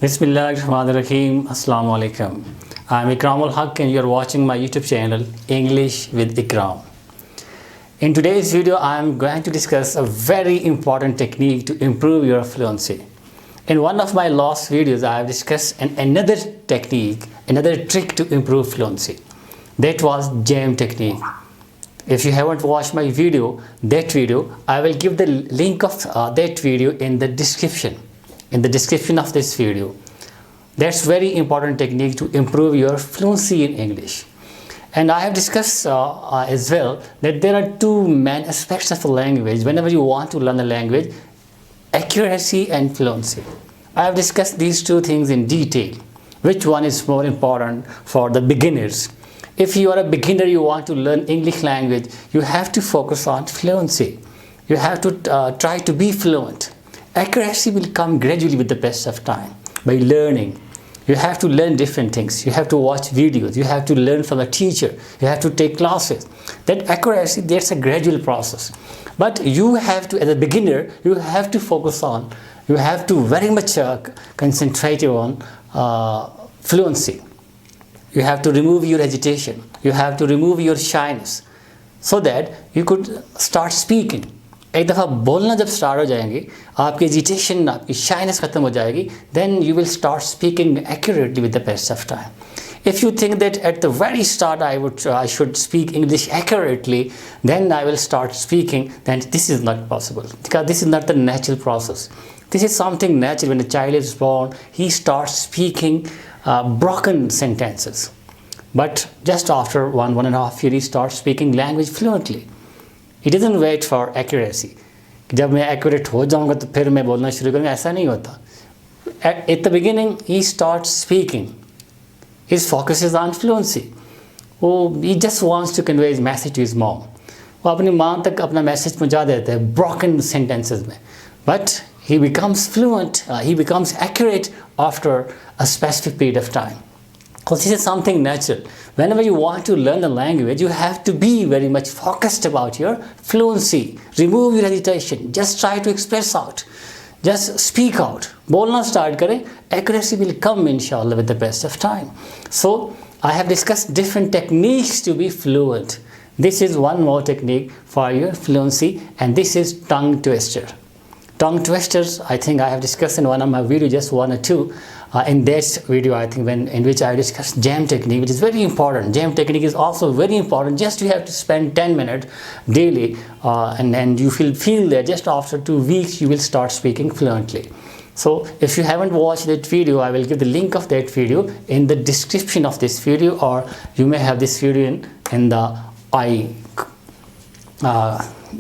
Bismillahirrahmanirrahim. Assalamu alaikum. I'm Ikram and you're watching my YouTube channel English with Ikram. In today's video, I'm going to discuss a very important technique to improve your fluency. In one of my last videos, I have discussed another technique, another trick to improve fluency. That was jam technique. If you haven't watched my video, I will give the link of that video in the description of this video. That's very important technique to improve your fluency in English. And I have discussed as well that there are two main aspects of a language whenever you want to learn a language: accuracy and fluency. I have discussed these two things in detail. Which one is more important for the beginners? If you are a beginner, you want to learn English language, you have to focus on fluency. You have to try to be fluent. Accuracy will come gradually with the passage of time by learning. You have to learn different things. You have to watch videos. You have to learn from a teacher. You have to take classes. That accuracy, that's a gradual process. But you have to, as a beginner, you have to focus on, you have to very much concentrate on fluency. You have to remove your hesitation. You have to remove your shyness so that you could start speaking. एक दफ़ा बोलना जब start हो जाएंगे, आपकी agitation, आपकी shyness ख़त्म हो जाएगी, then you will start speaking accurately with the passage of time. If you think that at the very start I should speak English accurately, then I will start speaking, then this is not possible because this is not the natural process. This is something natural. When a child is born, he starts speaking broken sentences. But just after 1.5 years, he starts speaking language fluently. He doesn't wait for accuracy. जब मैं accurate हो जाऊंगा तो फिर मैं बोलना शुरू करूंगा, ऐसा नहीं होता. At the beginning, he starts speaking. His focus is on fluency. He just wants to convey his message to his mom. वो अपनी माँ तक अपना message पहुँचा देते हैं broken sentences में. But he becomes fluent. He becomes accurate after a specific period of time. Because this is something natural. Whenever you want to learn a language, you have to be very much focused about your fluency. Remove your hesitation. Just try to express out. Just speak out. बोलना start करें. Accuracy will come, inshallah, with the passage of time. So, I have discussed different techniques to be fluent. This is one more technique for your fluency, and this is tongue twister. Tongue twisters, I think I have discussed in one of my videos, just one or two. In this video, I think in which I discussed jam technique, which is very important. Jam technique is also very important. Just you have to spend 10 minutes daily, and then you feel that just after 2 weeks you will start speaking fluently. So if you haven't watched that video, I will give the link of that video in the description of this video, or you may have this video in the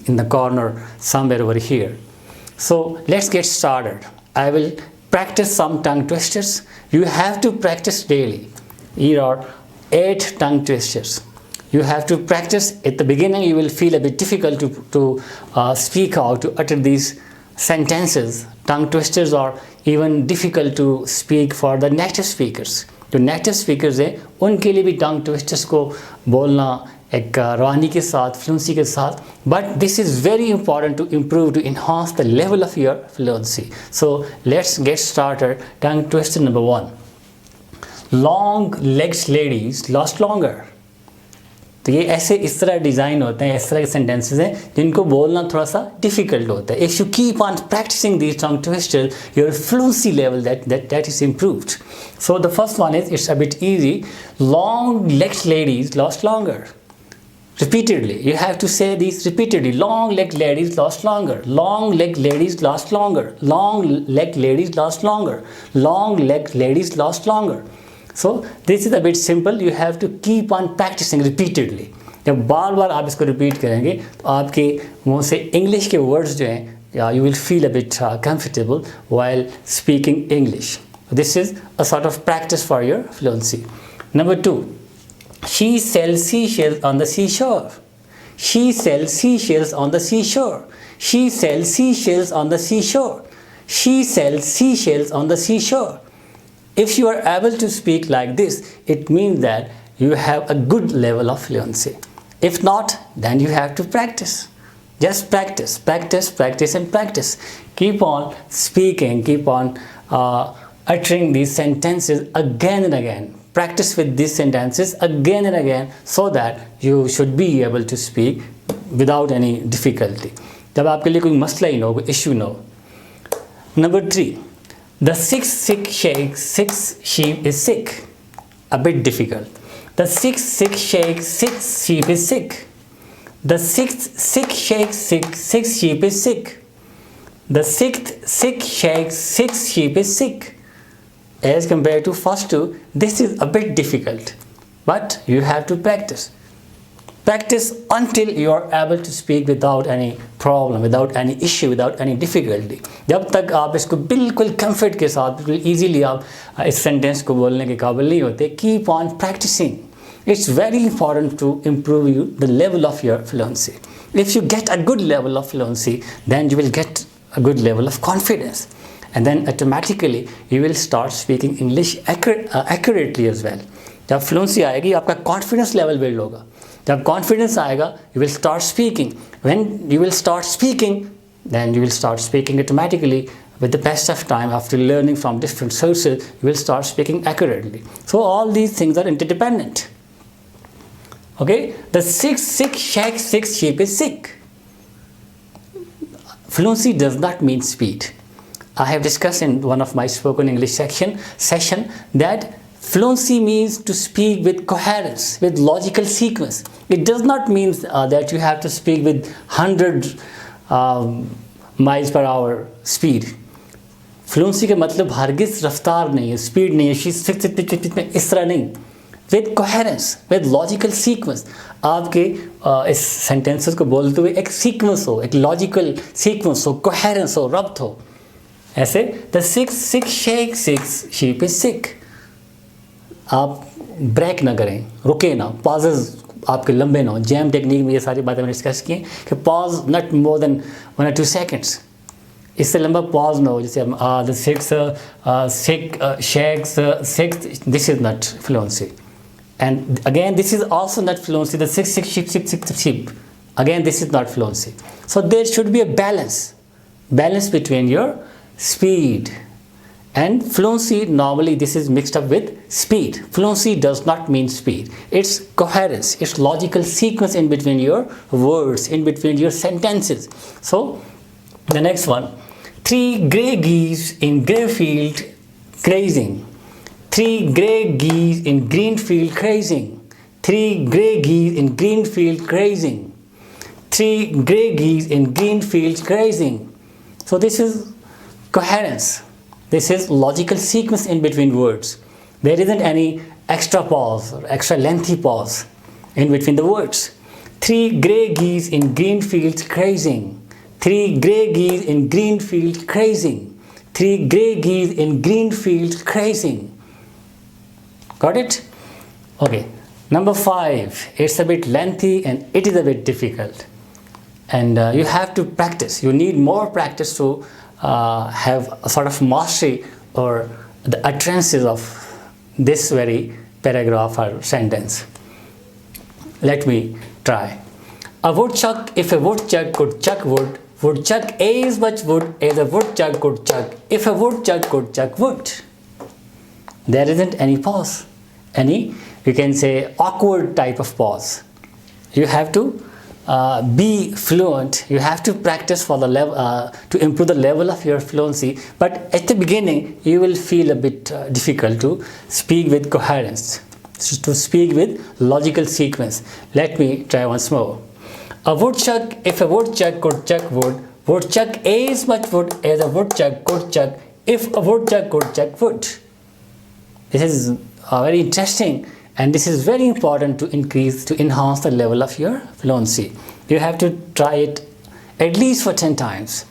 in the corner somewhere over here. So let's get started. I will practice some tongue twisters. You have to practice daily. Here are 8 tongue twisters. You have to practice. At the beginning, you will feel a bit difficult to speak out, to utter these sentences. Tongue twisters are even difficult to speak for the native speakers. जो native speakers हैं, उनके लिए भी tongue twisters को बोलना एक रवानी के साथ, fluency के साथ. But this is very important to improve, to enhance the level of your fluency. So let's get started. Tongue twister number 1. Long-legged ladies last longer. तो ये ऐसे इस तरह डिज़ाइन होते हैं, इस तरह के sentences हैं जिनको बोलना थोड़ा सा difficult होता है. If you keep on practicing these tongue twisters, your fluency level that is improved. So the first one is, it's a bit easy. Long-legged ladies last longer. Repeatedly, you have to say these repeatedly. Long-legged ladies last longer. Long-legged ladies last longer. Long-legged ladies last longer. Long-legged ladies last longer. So this is a bit simple. You have to keep on practicing repeatedly. जब बार-बार आप इसको repeat करेंगे, तो आपके मुंह से English के words जो हैं, you will feel a bit comfortable while speaking English. This is a sort of practice for your fluency. Number 2. She sells seashells on the seashore. She sells seashells on the seashore. She sells seashells on the seashore. She sells seashells on the seashore. If you are able to speak like this, it means that you have a good level of fluency. If not, then you have to practice. Just practice, practice, practice, and practice. Keep on speaking, keep on uttering these sentences again and again. Practice with these sentences again and again so that you should be able to speak without any difficulty. जब आपके लिए कोई मसला ही ना हो, कोई issue ना हो. Number 3, the sixth sick shakes, six sheep is sick. A bit difficult. The sixth sick shakes, six sheep is sick. The sixth sick shakes, six sheep is sick. The sixth sick shakes, six sheep is sick. As compared to first two, this is a bit difficult, but you have to practice. Practice until you are able to speak without any problem, without any issue, without any difficulty. जब तक आप इसको बिल्कुल comfort के साथ, बिल्कुल easily आप इस sentence को बोलने के काबिल नहीं होते, keep on practicing. It's very important to improve the level of your fluency. If you get a good level of fluency, then you will get a good level of confidence. And then automatically you will start speaking English accurately as well. जब fluency आएगी, आपका confidence level build होगा. जब confidence आएगा, you will start speaking. When you will start speaking, then you will start speaking automatically. With the best of time, after learning from different sources, you will start speaking accurately. So all these things are interdependent. Okay, the sixth sick shakes, six sheep is sick. Fluency does not mean speed. I have discussed in one of my spoken English session that fluency means to speak with coherence, with logical sequence. It does not mean that you have to speak with 100 miles per hour speed. Fluency का मतलब हरगिज़ रफ्तार नहीं है, speed नहीं है, इस तरह नहीं. With coherence, with logical sequence. आपके इस sentences को बोलते हुए एक sequence हो, एक logical sequence हो, coherence हो, रब्त हो. ऐसे the sixth sick shakes, six sheep is sick. आप ब्रेक ना करें, रुके ना, pauses आपके लंबे ना हो. जैम टेक्निक में ये सारी बातें मैंने डिस्कस की कि pause not more than 1 or 2 seconds. इससे लंबा pause ना हो, जैसे हम the sixth sick shakes, sixth, this is not fluency. And again, this is also not fluency. The six sheep. Again, this is not fluency. So there should be a balance between your speed and fluency. Normally, this is mixed up with speed. Fluency does not mean speed. It's coherence. It's logical sequence in between your words, in between your sentences. So the next one, 3 grey geese in grey field grazing. 3 grey geese in green field grazing. 3 grey geese in green field grazing. 3 grey geese in green fields grazing. So this is coherence. This is logical sequence in between words. There isn't any extra pause or extra lengthy pause in between the words. 3 grey geese in green fields grazing. 3 grey geese in green fields grazing. 3 grey geese in green fields grazing. Got it? Okay. Number 5. It's a bit lengthy and it is a bit difficult. And you have to practice. You need more practice to have a sort of mastery or the utterances of this very paragraph or sentence. Let me try. A woodchuck, if a woodchuck could chuck wood, would chuck as much wood as a woodchuck could chuck, if a woodchuck could chuck wood. There isn't any pause, you can say awkward type of pause. You have to be fluent. You have to practice for the level to improve the level of your fluency. But at the beginning, you will feel a bit difficult to speak with coherence, to speak with logical sequence. Let me try once more. A woodchuck, if a woodchuck could chuck wood, would chuck as much wood as a woodchuck could chuck, if a woodchuck could chuck wood. This is very interesting, and this is very important to enhance the level of your fluency. You have to try it at least for 10 times.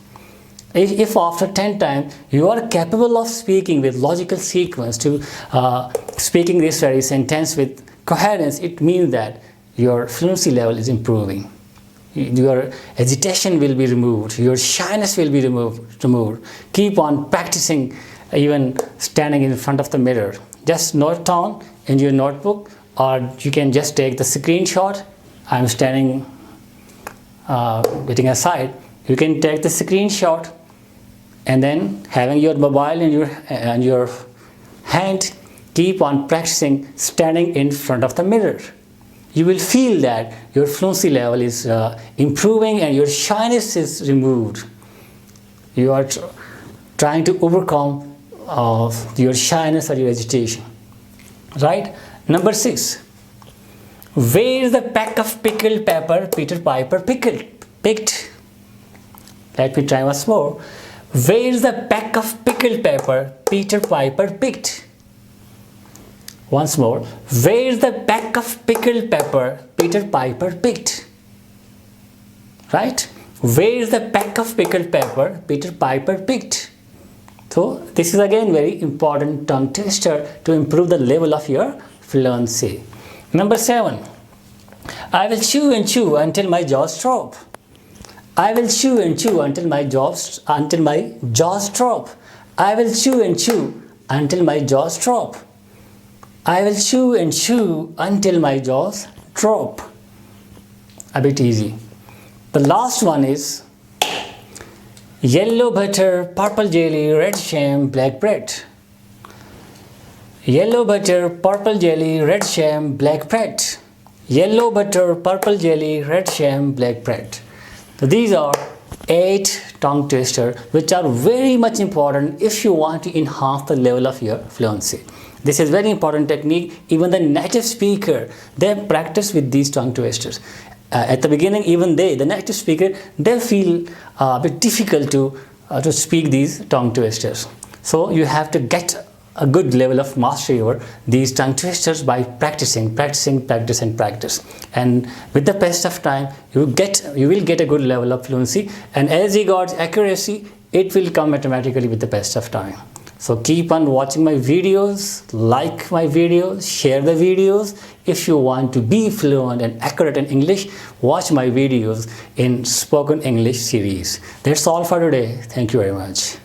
If after 10 times you are capable of speaking with logical sequence, to speaking this very sentence with coherence, it means that your fluency level is improving. Your hesitation will be removed. Your shyness will be removed. Keep on practicing, even standing in front of the mirror. Just note down in your notebook, or you can just take the screenshot. I'm standing, getting aside. You can take the screenshot and then having your mobile in your hand, keep on practicing standing in front of the mirror. You will feel that your fluency level is improving and your shyness is removed. You are trying to overcome your shyness or your agitation. Right? Number 6. Where's the peck of pickled pepper Peter Piper picked? Let me try once more. Where's the peck of pickled pepper Peter Piper picked? Once more. Where's the peck of pickled pepper Peter Piper picked? Right? Where's the peck of pickled pepper Peter Piper picked? So this is again very important tongue twister to improve the level of your fluency. Number 7. I will chew and chew until my jaws drop. I will chew and chew until my jaws drop. I will chew and chew until my jaws drop. I will chew and chew until my jaws drop. A bit easy. The last one is yellow butter, purple jelly, red jam, black bread. Yellow butter, purple jelly, red jam, black bread. Yellow butter, purple jelly, red jam, black bread. So these are 8 tongue twisters which are very much important if you want to enhance the level of your fluency. This is very important technique. Even the native speaker, they practice with these tongue twisters. At the beginning, even the native speaker, they feel a bit difficult to speak these tongue twisters. So you have to get a good level of mastery over these tongue twisters by practicing. And with the passage of time, you will get a good level of fluency. And as regards accuracy, it will come automatically with the passage of time. So keep on watching my videos, like my videos, share the videos. If you want to be fluent and accurate in English, watch my videos in Spoken English series. That's all for today. Thank you very much.